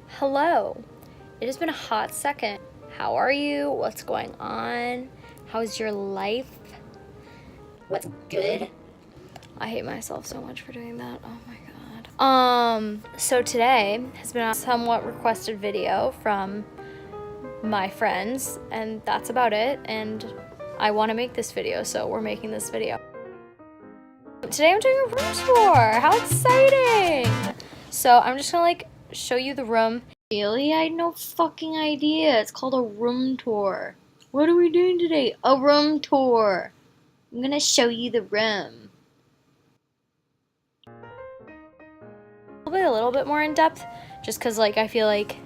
Hello. It has been a hot second. How are you? What's going on? How's your life? What's good? I hate myself so much for doing that. Oh my god. So today has been a somewhat requested video from my friends, and that's about it. And I want to make this video, so we're making this video. Today I'm doing a room tour. How exciting! So I'm just gonna show you the room. Really? I had no fucking idea. It's called a room tour. What are we doing today? A room tour. I'm gonna show you the room. Probably a little bit more in depth, just because I feel like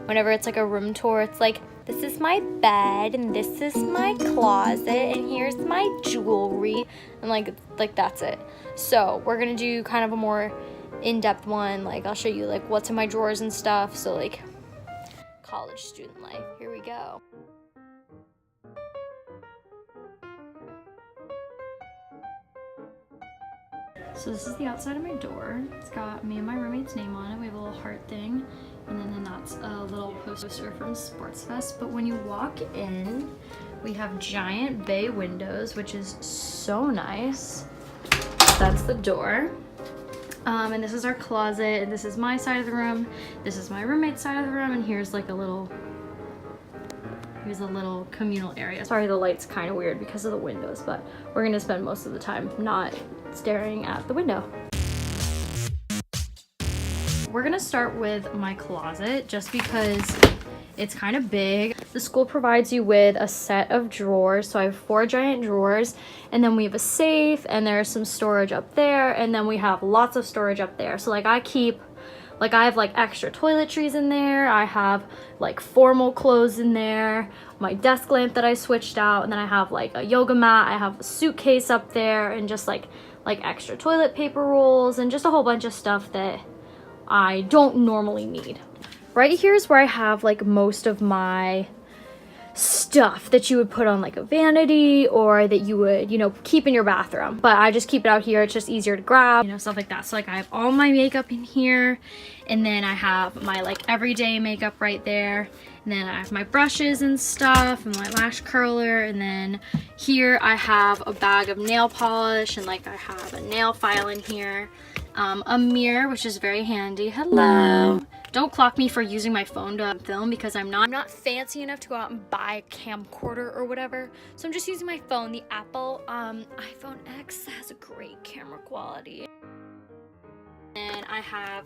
whenever it's a room tour, it's this is my bed and this is my closet and here's my jewelry and like that's it. So we're gonna do kind of a more in-depth one. I'll show you what's in my drawers and stuff. So college student life. Here we go. So this is the outside of my door. It's got me and my roommate's name on it. We have a little heart thing, and then that's a little poster from Sports Fest. But when you walk in, we have giant bay windows, which is so nice. That's the door. And this is our closet, and this is my side of the room. This is my roommate's side of the room, and here's a little communal area. Sorry, the light's kind of weird because of the windows, but we're gonna spend most of the time not staring at the window. We're gonna start with my closet just because it's kind of big. The school provides you with a set of drawers. So I have 4 giant drawers, and then we have a safe, and there's some storage up there, and then we have lots of storage up there. So I have extra toiletries in there. I have formal clothes in there, my desk lamp that I switched out, and then I have a yoga mat. I have a suitcase up there, and just extra toilet paper rolls, and just a whole bunch of stuff that I don't normally need. Right here is where I have most of my stuff that you would put on a vanity, or that you would, keep in your bathroom. But I just keep it out here. It's just easier to grab, stuff like that. So I have all my makeup in here, and then I have my everyday makeup right there. And then I have my brushes and stuff, and my lash curler. And then here I have a bag of nail polish, and I have a nail file in here. A mirror, which is very handy. Hello. Don't clock me for using my phone to film, because I'm not fancy enough to go out and buy a camcorder or whatever. So I'm just using my phone. The Apple iPhone X has a great camera quality. And I have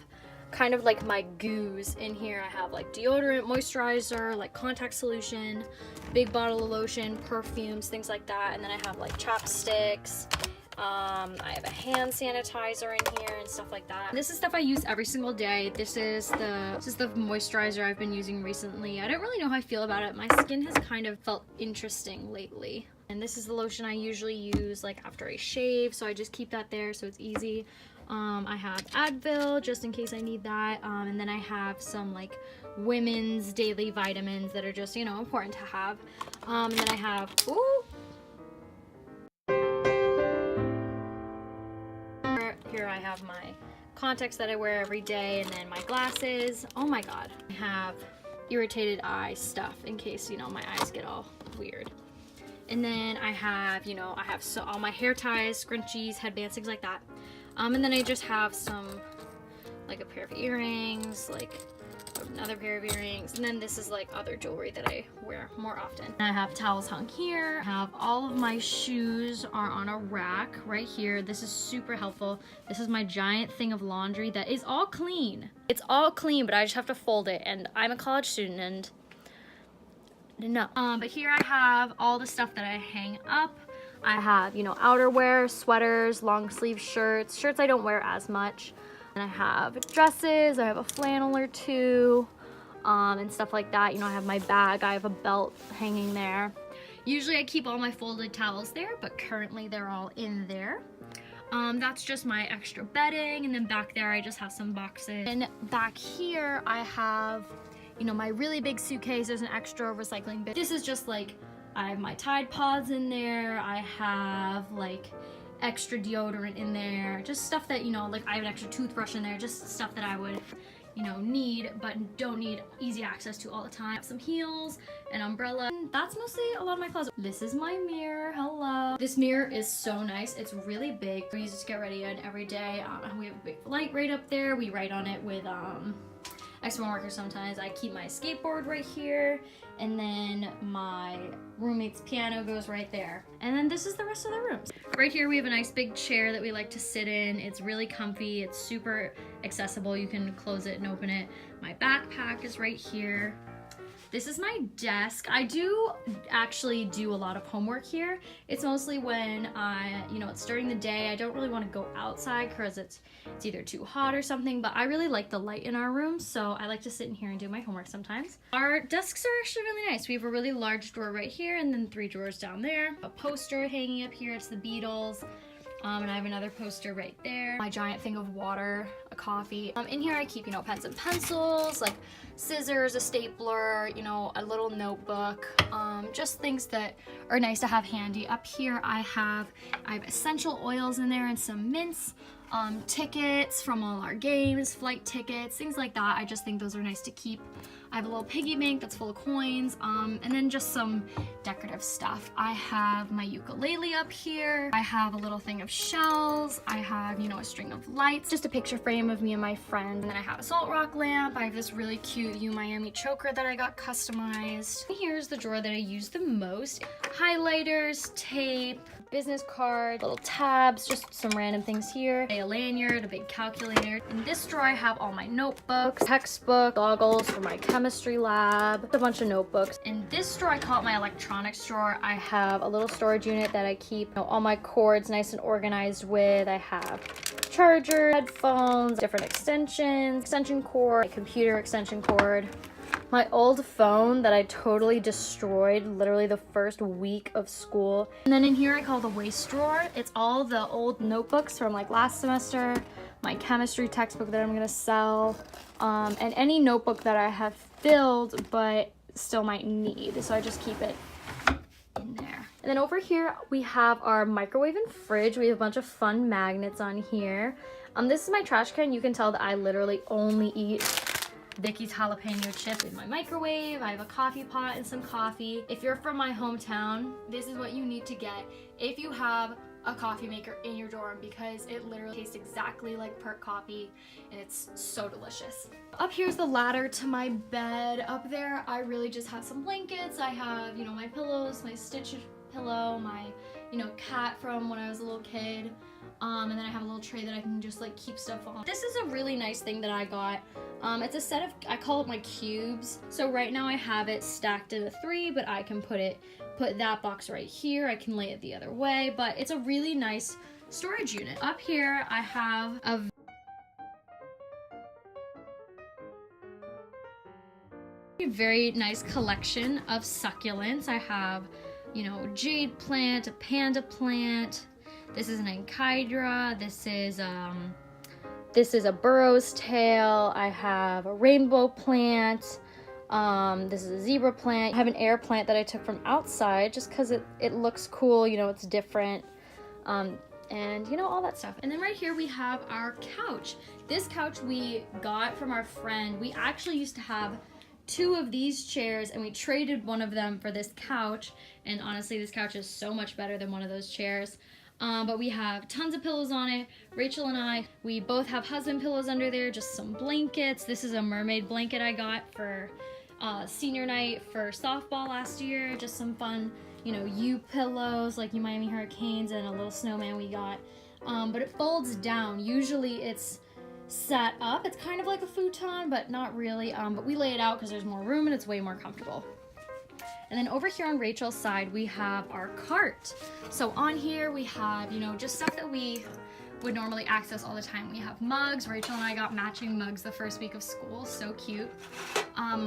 kind of my goos in here. I have deodorant, moisturizer, contact solution, big bottle of lotion, perfumes, things like that. And then I have chapsticks. I have a hand sanitizer in here and stuff like that. This is stuff I use every single day. This is the moisturizer I've been using recently. I don't really know how I feel about it. My skin has kind of felt interesting lately. And this is the lotion I usually use after I shave, so I just keep that there so it's easy. I have Advil just in case I need that. And then I have some women's daily vitamins that are just, important to have. And then I have, here I have my contacts that I wear every day, and then my glasses. Oh my god. I have irritated eye stuff in case, my eyes get all weird. And then I have, all my hair ties, scrunchies, headbands, things like that. And then I just have some, a pair of earrings, another pair of earrings, and then this is other jewelry that I wear more often. I have towels hung here. I have all of my shoes are on a rack right here. This is super helpful. This is my giant thing of laundry that is all clean. It's all clean, but I just have to fold it, and I'm a college student, and no. But here I have all the stuff that I hang up. I have, outerwear, sweaters, long sleeve shirts I don't wear as much. And I have dresses, I have a flannel or two, and stuff like that. I have my bag, I have a belt hanging there. Usually I keep all my folded towels there, but currently they're all in there. That's just my extra bedding, and then back there I just have some boxes. And back here I have, my really big suitcase. There's an extra recycling bin. This is just I have my Tide Pods in there. I have extra deodorant in there, just stuff that I have an extra toothbrush in there, just stuff that I would you know, need but don't need easy access to all the time. Some heels, an umbrella. That's mostly a lot of my closet. This is my mirror. Hello. This mirror is so nice. It's really big. We use it to get ready in every day. We have a big light right up there. We write on it with extra marker sometimes. I keep my skateboard right here, and then my roommate's piano goes right there. And then this is the rest of the rooms. Right here we have a nice big chair that we like to sit in. It's really comfy. It's super accessible. You can close it and open it. My backpack is right here. This is my desk. I do actually do a lot of homework here. It's mostly when it's during the day. I don't really want to go outside because it's either too hot or something, but I really like the light in our room, so I like to sit in here and do my homework sometimes. Our desks are actually really nice. We have a really large drawer right here and then 3 drawers down there. A poster hanging up here, it's the Beatles. And I have another poster right there. My giant thing of water, a coffee. In here I keep, pens and pencils, like scissors, a stapler, a little notebook, just things that are nice to have handy. Up here I have essential oils in there and some mints, tickets from all our games, flight tickets, things like that. I just think those are nice to keep. I have a little piggy bank that's full of coins, and then just some decorative stuff. I have my ukulele up here. I have a little thing of shells. I have, a string of lights, just a picture frame of me and my friend. And then I have a salt rock lamp. I have this really cute U Miami choker that I got customized. Here's the drawer that I use the most. Highlighters, tape, business card, little tabs, just some random things here. A lanyard, a big calculator. In this drawer I have all my notebooks, textbook, goggles for my chemistry lab, a bunch of notebooks. In this drawer, I call it my electronics drawer. I have a little storage unit that I keep all my cords nice and organized with. I have charger, headphones, different extensions, extension cord, my computer extension cord. My old phone that I totally destroyed literally the first week of school. And then in here I call the waste drawer. It's all the old notebooks from like last semester, my chemistry textbook that I'm gonna sell, and any notebook that I have filled but still might need. So I just keep it in there. And then over here we have our microwave and fridge. We have a bunch of fun magnets on here. This is my trash can. You can tell that I literally only eat Vicky's jalapeno chip in my microwave. I have a coffee pot and some coffee. If you're from my hometown, this is what you need to get if you have a coffee maker in your dorm, because it literally tastes exactly like Perk coffee and it's so delicious. Up here's the ladder to my bed. Up there I really just have some blankets. I have, my pillows, my Stitch pillow, my, cat from when I was a little kid. And then I have a little tray that I can just like keep stuff on. This is a really nice thing that I got. It's a set of, I call it my cubes. So right now I have it stacked in a 3, but I can put that box right here. I can lay it the other way, but it's a really nice storage unit. Up here I have a very nice collection of succulents. I have, jade plant, a panda plant. This is an enchidra. This is a burro's tail. I have a rainbow plant. This is a zebra plant. I have an air plant that I took from outside just because it looks cool, it's different. And all that stuff. And then right here we have our couch. This couch we got from our friend. We actually used to have 2 of these chairs and we traded one of them for this couch, and honestly this couch is so much better than one of those chairs. But we have tons of pillows on it. Rachel and I, we both have husband pillows under there, just some blankets. This is a mermaid blanket I got for senior night for softball last year. Just some fun, U pillows like U Miami Hurricanes, and a little snowman we got. But it folds down. Usually it's set up. It's kind of like a futon, but not really. But we lay it out because there's more room and it's way more comfortable. And then over here on Rachel's side, we have our cart. So on here we have, just stuff that we would normally access all the time. We have mugs. Rachel and I got matching mugs the first week of school. So cute.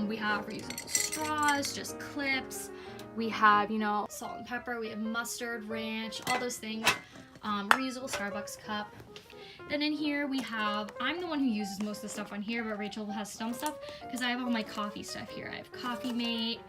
We have reusable straws, just clips. We have, salt and pepper. We have mustard, ranch, all those things. Reusable Starbucks cup. Then in here we have, I'm the one who uses most of the stuff on here, but Rachel has some stuff because I have all my coffee stuff here. I have Coffee Mate.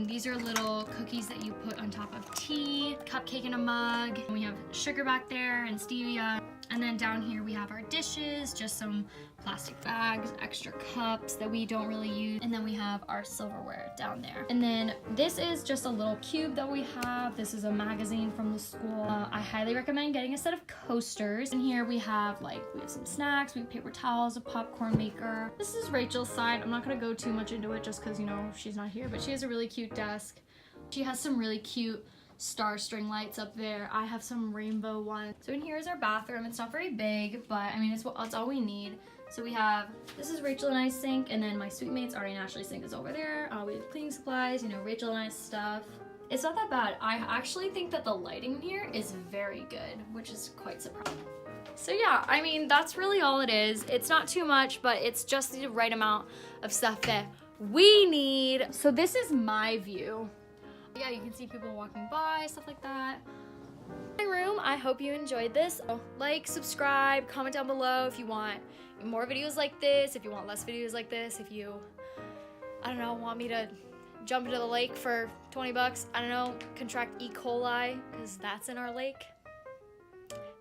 These are little cookies that you put on top of tea, cupcake in a mug. We have sugar back there and stevia. And then down here we have our dishes, just some plastic bags, extra cups that we don't really use. And then we have our silverware down there. And then this is just a little cube that we have. This is a magazine from the school. I highly recommend getting a set of coasters. And here we have some snacks, we have paper towels, a popcorn maker. This is Rachel's side. I'm not gonna go too much into it just because, you know, she's not here, but she has a really cute desk. She has some really cute star string lights up there. I have some rainbow ones. So in here is our bathroom. It's not very big, but I mean, it's all we need. So we have, this is Rachel and I's sink, and then my sweet mate's Ari and Ashley's sink is over there. We have cleaning supplies, you know, Rachel and I's stuff. It's not that bad. I actually think that the lighting in here is very good, which is quite surprising. So yeah, I mean, that's really all it is. It's not too much, but it's just the right amount of stuff that we need. So this is my view. Yeah, you can see people walking by, stuff like that. My room, I hope you enjoyed this. Like, subscribe, comment down below if you want more videos like this, if you want less videos like this, if you, I don't know, want me to jump into the lake for 20 bucks, I don't know, contract E. coli, because that's in our lake.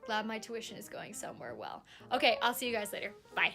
Glad my tuition is going somewhere well. Okay, I'll see you guys later. Bye.